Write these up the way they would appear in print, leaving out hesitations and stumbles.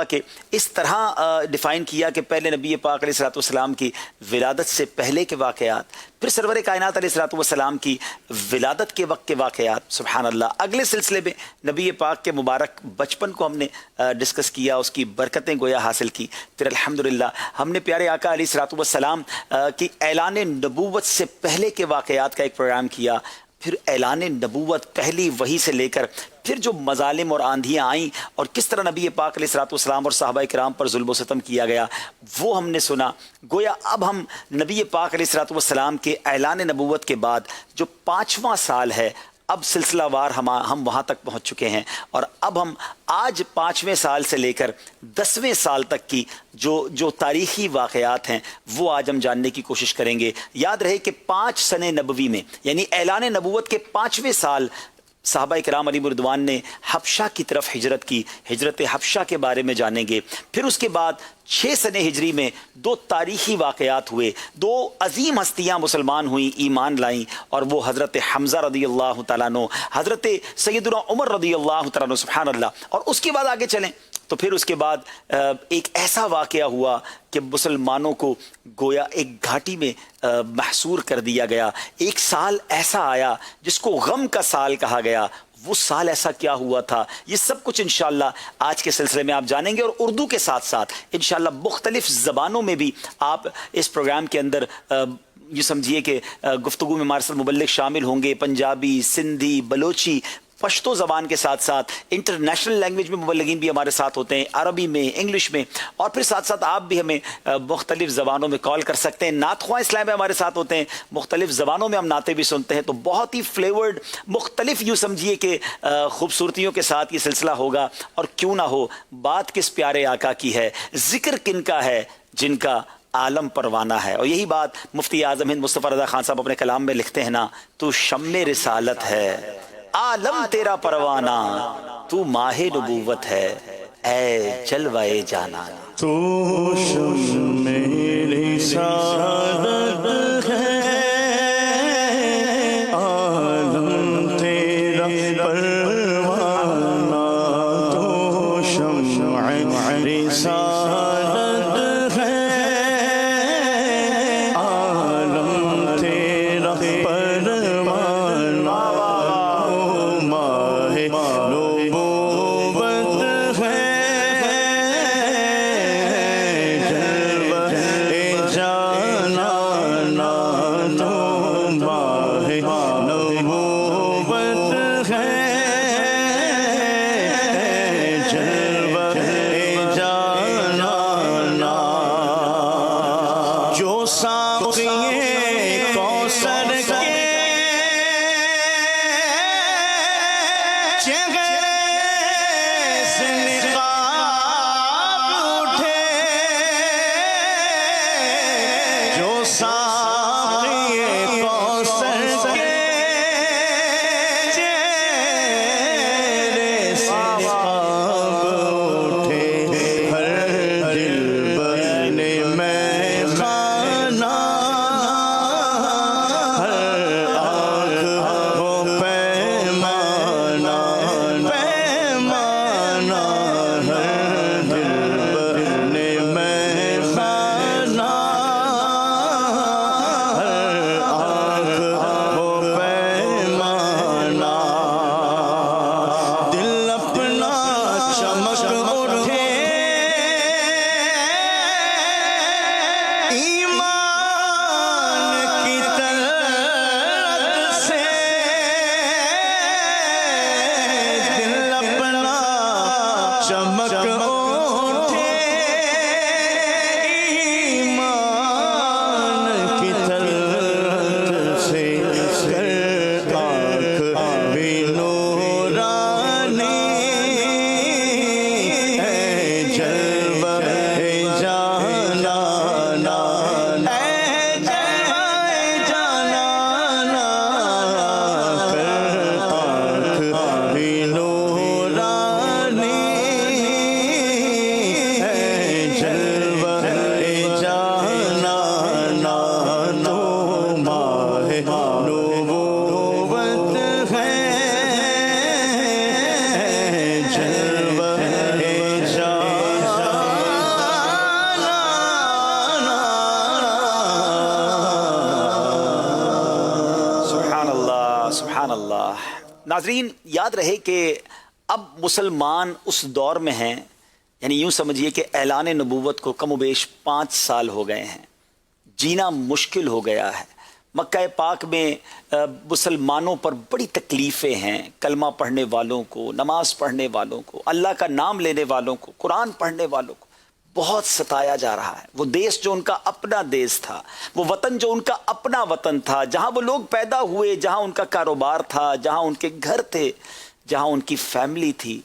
کہ اس طرح ڈیفائن کیا کہ پہلے نبی پاک علیہ الصلوۃ والسلام کی ولادت سے پہلے کے واقعات، پھر سرور کائنات علیہ الصلوۃ والسلام کی ولادت کے وقت کے واقعات، سبحان اللہ۔ اگلے سلسلے میں نبی پاک کے مبارک بچپن کو ہم نے ڈسکس کیا، اس کی برکتیں گویا حاصل کی۔ پھر الحمدللہ ہم نے پیارے آقا علیہ الصلوۃ والسلام کی اعلان نبوت سے پہلے کے واقعات کا ایک پروگرام کیا، پھر اعلان نبوت پہلی وحی سے لے کر پھر جو مظالم اور آندھیاں آئیں اور کس طرح نبی پاک علیہ الصلوۃ والسلام اور صحابہ کرام پر ظلم و ستم کیا گیا، وہ ہم نے سنا۔ گویا اب ہم نبی پاک علیہ الصلوۃ والسلام کے اعلان نبوت کے بعد جو 5واں سال ہے، اب سلسلہ وار ہم وہاں تک پہنچ چکے ہیں، اور اب ہم آج 5ویں سال سے لے کر 10ویں سال تک کی جو تاریخی واقعات ہیں وہ آج ہم جاننے کی کوشش کریں گے۔ یاد رہے کہ 5 سنہ نبوی میں، یعنی اعلان نبوت کے 5ویں سال صحابہ کرام علیہم رضوان نے حبشہ کی طرف ہجرت کی، ہجرت حبشہ کے بارے میں جانیں گے۔ پھر اس کے بعد 6 سنہ ہجری میں 2 تاریخی واقعات ہوئے، 2 عظیم ہستیاں مسلمان ہوئیں، ایمان لائیں، اور وہ حضرت حمزہ رضی اللہ تعالیٰ عنہ، حضرت سیدنا عمر رضی اللہ تعالیٰ عنہ، سبحان اللہ۔ اور اس کے بعد آگے چلیں تو پھر اس کے بعد ایک ایسا واقعہ ہوا کہ مسلمانوں کو گویا ایک گھاٹی میں محصور کر دیا گیا۔ ایک سال ایسا آیا جس کو غم کا سال کہا گیا۔ وہ سال ایسا کیا ہوا تھا، یہ سب کچھ انشاءاللہ آج کے سلسلے میں آپ جانیں گے، اور اردو کے ساتھ ساتھ انشاءاللہ مختلف زبانوں میں بھی آپ اس پروگرام کے اندر یہ سمجھیے کہ گفتگو میں ہمارے ساتھ مبلغ شامل ہوں گے۔ پنجابی، سندھی، بلوچی، پشتو زبان کے ساتھ ساتھ انٹرنیشنل لینگویج میں مبلغین بھی ہمارے ساتھ ہوتے ہیں، عربی میں، انگلش میں، اور پھر ساتھ ساتھ آپ بھی ہمیں مختلف زبانوں میں کال کر سکتے ہیں۔ نعت خواں اسلام میں ہمارے ساتھ ہوتے ہیں، مختلف زبانوں میں ہم نعتیں بھی سنتے ہیں، تو بہت ہی فلیورڈ، مختلف یوں سمجھیے کہ خوبصورتیوں کے ساتھ یہ سلسلہ ہوگا۔ اور کیوں نہ ہو، بات کس پیارے آقا کی ہے، ذکر کن کا ہے جن کا عالم پروانہ ہے۔ اور یہی بات مفتی اعظم ہند مصطفیٰ رضا خان صاحب اپنے کلام میں لکھتے ہیں نا، تو شمع رسالت ہے، عالم تیرا پروانہ، تو ماہ نبوت ہے، اے جلوہ جانان۔ تو شمع رسالت ہے، عالم تیرا پروانہ، تو شمع رسالت ہے، عالم تیرا پروانہ، नाजरीन याद रहे कि अब मुसलमान उस दौर में हैं, यानी यूं समझिए कि ऐलान नबूवत को कम बेश 5 साल हो गए हैं। जीना मुश्किल हो गया है। मक्का पाक में मुसलमानों पर बड़ी तकलीफ़ें हैं। कलमा पढ़ने वालों को, नमाज पढ़ने वालों को, अल्लाह का नाम लेने वालों को, कुरान पढ़ने वालों को बहुत सताया जा रहा है। वो देश जो उनका अपना देश था, वो वतन जो उनका अपना वतन था, जहाँ वो लोग पैदा हुए, जहाँ उनका कारोबार था, जहाँ उनके घर थे, जहाँ उनकी फैमिली थी,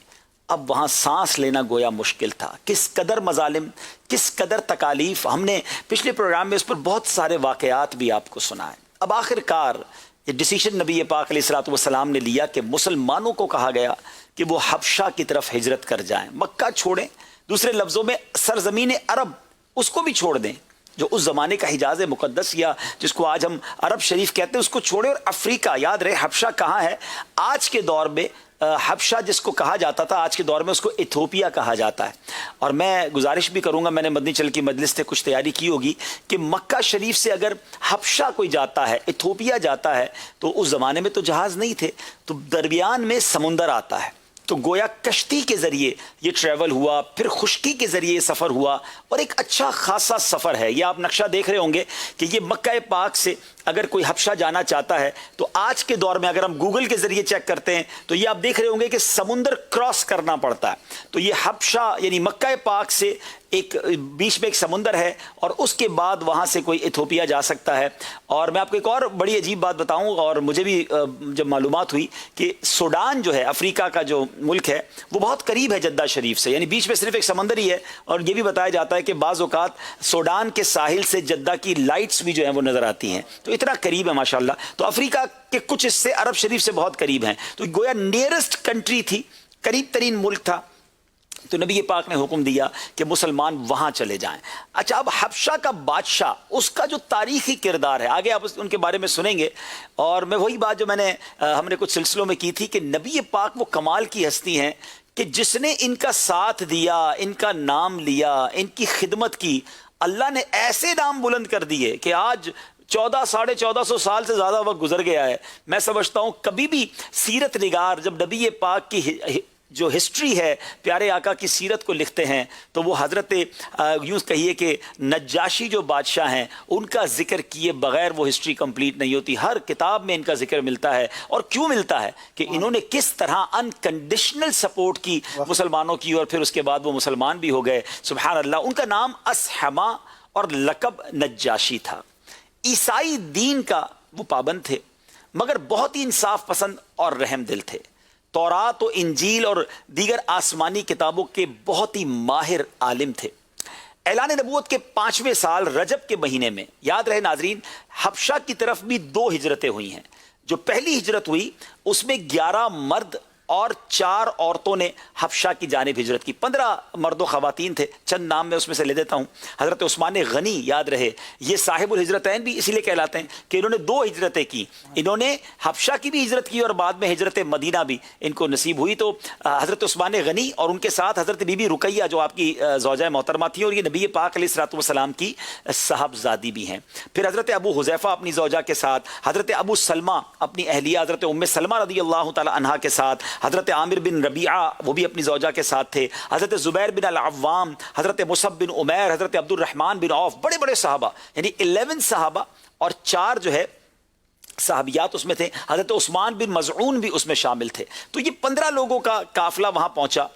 अब वहाँ सांस लेना गोया मुश्किल था। किस कदर मजालिम, किस कदर तकालीफ, हमने पिछले प्रोग्राम में उस पर बहुत सारे वाक़यात भी आपको सुनाए। अब आखिरकार ये डिसीजन नबी पाक अलैहिस्सलाम ने लिया कि मुसलमानों को कहा गया कि वो हबशा की तरफ हिजरत कर जाएं, मक्का छोड़ें, दूसरे लफ्ज़ों में सरजमीन अरब उसको भी छोड़ दें, जो उस ज़माने का हिजाज मुक़द्दस या जिसको आज हम अरब शरीफ कहते हैं उसको छोड़ें, और अफ्रीका, याद रहे हबशा कहाँ है आज के दौर में। हबशा जिसको कहा जाता था आज के दौर में उसको इथोपिया कहा जाता है। और मैं गुजारिश भी करूंगा, मैंने मदनी चल की मजलिस से कुछ तैयारी की होगी कि मक्का शरीफ से अगर हबशा कोई जाता है, इथोपिया जाता है, तो उस ज़माने में तो जहाज़ नहीं थे, तो दरमियान में समुंदर आता है, तो गोया कश्ती के ज़रिए ये ट्रैवल हुआ, फिर खुश्की के ज़रिए सफ़र हुआ, और एक अच्छा खासा सफ़र है। ये आप नक्शा देख रहे होंगे कि ये मक्का पाक से अगर कोई हबशा जाना चाहता है तो आज के दौर में अगर हम गूगल के ज़रिए चेक करते हैं तो ये आप देख रहे होंगे कि समुंदर क्रॉस करना पड़ता है। तो ये हबशा यानी मक्का पाक से एक बीच में एक समुंदर है, और उसके बाद वहाँ से कोई इथोपिया जा सकता है। और मैं आपको एक और बड़ी अजीब बात बताऊँ, और मुझे भी जब मालूमात हुई कि सूडान जो है, अफ्रीका का जो मुल्क है, वो बहुत करीब है जद्दा शरीफ से, यानी बीच में सिर्फ एक समंदर ही है। और ये भी बताया जाता है कि बाज़ औक़ात सूडान के साहिल से जद्दा की लाइट्स भी जो है वो नज़र आती हैं, तो इतना करीब है माशाल्लाह। तो अफ्रीका के कुछ हिस्से अरब शरीफ से बहुत करीब हैं, तो गोया नियरेस्ट कंट्री थी, करीब तरीन मुल्क था। तो नबी पाक ने हुक्म दिया कि मुसलमान वहां चले जाएं। अच्छा, अब हबशा का बादशाह, उसका जो तारीखी किरदार है, आगे आप उनके बारे में सुनेंगे। और मैं वही बात जो हमने कुछ सिलसिलों में की थी कि नबी पाक वो कमाल की हस्ती हैं कि जिसने इनका साथ दिया, इनका नाम लिया, इनकी खिदमत की, अल्लाह ने ऐसे नाम बुलंद कर दिए कि आज 1400-1450 साल से ज़्यादा वक्त गुजर गया है। मैं समझता हूँ कभी भी सीरत निगार जब नबी पाक की जो हिस्ट्री है, प्यारे आका की सीरत को लिखते हैं, तो वो हज़रत यूँ कहिए कि नज्जाशी जो बादशाह हैं उनका जिक्र किए बग़ैर वो हिस्ट्री कंप्लीट नहीं होती। हर किताब में इनका जिक्र मिलता है। और क्यों मिलता है कि इन्होंने किस तरह अनकंडीशनल सपोर्ट की मुसलमानों की, और फिर उसके बाद वो मुसलमान भी हो गए। सुभान अल्लाह। उनका नाम असहमा और लक़ब नज्जाशी था। ईसाई दीन का वो पाबंद थे, मगर बहुत ही इंसाफ पसंद और रहम दिल थे। तौरात और इंजील और दीगर आसमानी किताबों के बहुत ही माहिर आलिम थे। ऐलान नबूवत के 5वें साल रजब के महीने में, याद रहे नाजरीन, हबशा की तरफ भी 2 हिजरतें हुई हैं। जो पहली हिजरत हुई उसमें 11 मर्द और 4 औरतों ने हबशा की जानिब हिजरत की। 15 मर्दों ख़वातीन थे, चंद नाम मैं उसमें से ले देता हूँ। हज़रत उस्मान गनी, याद रहे, ये साहिबुल हिजरतैन भी इसीलिए कहलाते हैं कि इन्होंने 2 हिजरतें की। इन्होंने हबशा की भी हिजरत की और बाद में हिजरत मदीना भी इनको नसीब हुई। तो हज़रत उस्मान गनी और उनके साथ हज़रत बीबी रुकैया जो आपकी ज़ौजा मोहतरमा थी, और ये नबी पाक अलैहिस्सलाम की साहबजादी भी हैं। फिर हज़रत अबू हुज़ैफ़ा अपनी ज़ौजा के साथ, हज़रत अबू सलमा अपनी अहलिया हज़रत उम्मे सलमा रज़ियल्लाहु तआला अन्हा के साथ, हज़रत आमिर बिन रबीआ वो भी अपनी ज़ौजा के साथ थे, हज़रत ज़ुबैर बिन अल-अव्वाम, हज़रत मुसब बिन उमैर, हज़रत अब्दुर्रहमान बिन औफ, बड़े बड़े सहाबा, यानी 11 सहाबा और 4 जो है साहबियात उसमें थे। हज़रत उस्मान बिन मज़ऊन भी उसमें शामिल थे। तो ये 15 लोगों का काफ़िला वहाँ पहुँचा।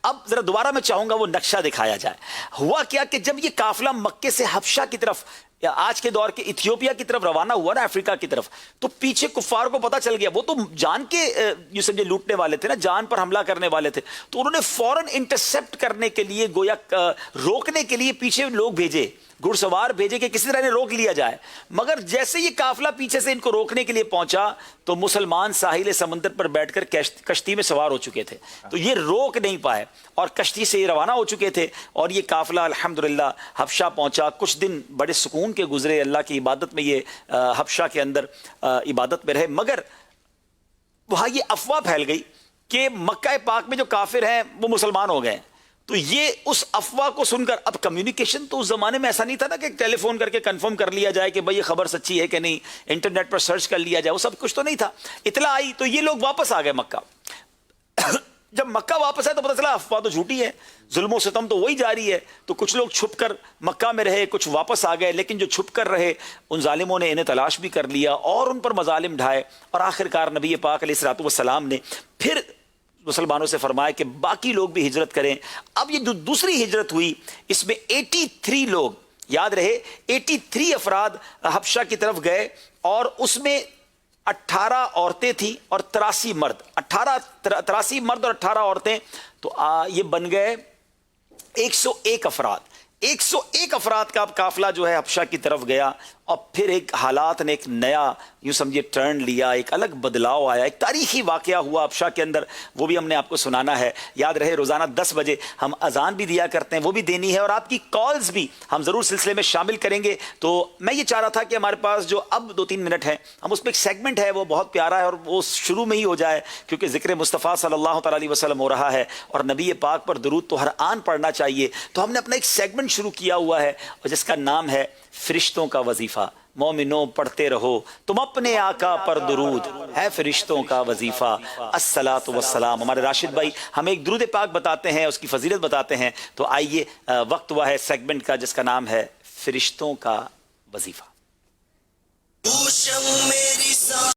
अब ज़रा दोबारा मैं चाहूँगा वो नक्शा दिखाया जाए। हुआ क्या कि जब ये काफ़िला मक्के से हबशा की तरफ या आज के दौर के इथियोपिया की तरफ रवाना हुआ ना, अफ्रीका की तरफ, तो पीछे कुफार को पता चल गया। वो तो जान के ये समझे लूटने वाले थे ना, जान पर हमला करने वाले थे। तो उन्होंने फौरन इंटरसेप्ट करने के लिए, गोया रोकने के लिए पीछे लोग भेजे, घुड़सवार भेजे कि किसी तरह ने रोक लिया जाए। मगर जैसे ये काफिला पीछे से इनको रोकने के लिए पहुंचा तो मुसलमान साहिल समंदर पर बैठकर कश्ती में सवार हो चुके थे, तो ये रोक नहीं पाए और कश्ती से ये रवाना हो चुके थे। और ये काफिला अल्हम्दुलिल्लाह हबशा पहुंचा। कुछ दिन बड़े सुकून के गुजरे, अल्लाह की इबादत में ये हबशा के अंदर इबादत में रहे। मगर वहाँ ये अफवाह फैल गई कि मक्का पाक में जो काफिर हैं वो मुसलमान हो गए। تو یہ اس افواہ کو سن کر، اب کمیونیکیشن تو اس زمانے میں ایسا نہیں تھا نا کہ ٹیلی فون کر کے کنفرم کر لیا جائے کہ بھئی یہ خبر سچی ہے کہ نہیں، انٹرنیٹ پر سرچ کر لیا جائے، وہ سب کچھ تو نہیں تھا. اطلاع آئی تو یہ لوگ واپس آ گئے مکہ. جب مکہ واپس آئے تو پتہ چلا افواہ تو جھوٹی ہے، ظلم و ستم تو وہی جاری ہے. تو کچھ لوگ چھپ کر مکہ میں رہے، کچھ واپس آ گئے، لیکن جو چھپ کر رہے ان ظالموں نے انہیں تلاش بھی کر لیا اور ان پر مظالم ڈھائے، اور آخر کار نبی پاک علیہ الصلوۃ والسلام نے پھر مسلمانوں سے فرمایا کہ باقی لوگ بھی ہجرت کریں. اب یہ جو دوسری ہجرت ہوئی اس میں 83 لوگ، یاد رہے 83 افراد حبشہ کی طرف گئے، اور اس میں 18 عورتیں تھیں اور 83 مرد، 83 مرد اور 18 عورتیں، تو یہ بن گئے 101 افراد. 101 افراد کا اب قافلہ جو ہے حبشہ کی طرف گیا، اور پھر ایک حالات نے ایک نیا یوں سمجھے ٹرن لیا، ایک الگ بدلاؤ آیا، ایک تاریخی واقعہ ہوا حبشہ کے اندر، وہ بھی ہم نے آپ کو سنانا ہے. یاد رہے روزانہ 10 بجے ہم اذان بھی دیا کرتے ہیں، وہ بھی دینی ہے، اور آپ کی کالز بھی ہم ضرور سلسلے میں شامل کریں گے. تو میں یہ چاہ رہا تھا کہ ہمارے پاس جو اب 2-3 منٹ ہیں، ہم اس میں ایک سیگمنٹ ہے وہ بہت پیارا ہے، اور وہ شروع میں ہی ہو جائے کیونکہ ذکر مصطفیٰ صلی اللہ تعالی علیہ وسلم ہو رہا ہے، اور نبی پاک پر درود تو ہر آن پڑھنا چاہیے. تو ہم نے اپنا ایک سیگمنٹ شروع کیا ہوا ہے اور جس کا نام ہے فرشتوں کا وظیفہ. مومنوں پڑھتے رہو تم اپنے آقا پر درود، ہے فرشتوں کا وظیفہ الصلاۃ والسلام. ہمارے راشد بھائی ہمیں ایک درود پاک بتاتے ہیں، اس کی فضیلت بتاتے ہیں. تو آئیے وقت ہوا ہے سیگمنٹ کا جس کا نام ہے فرشتوں کا وظیفہ.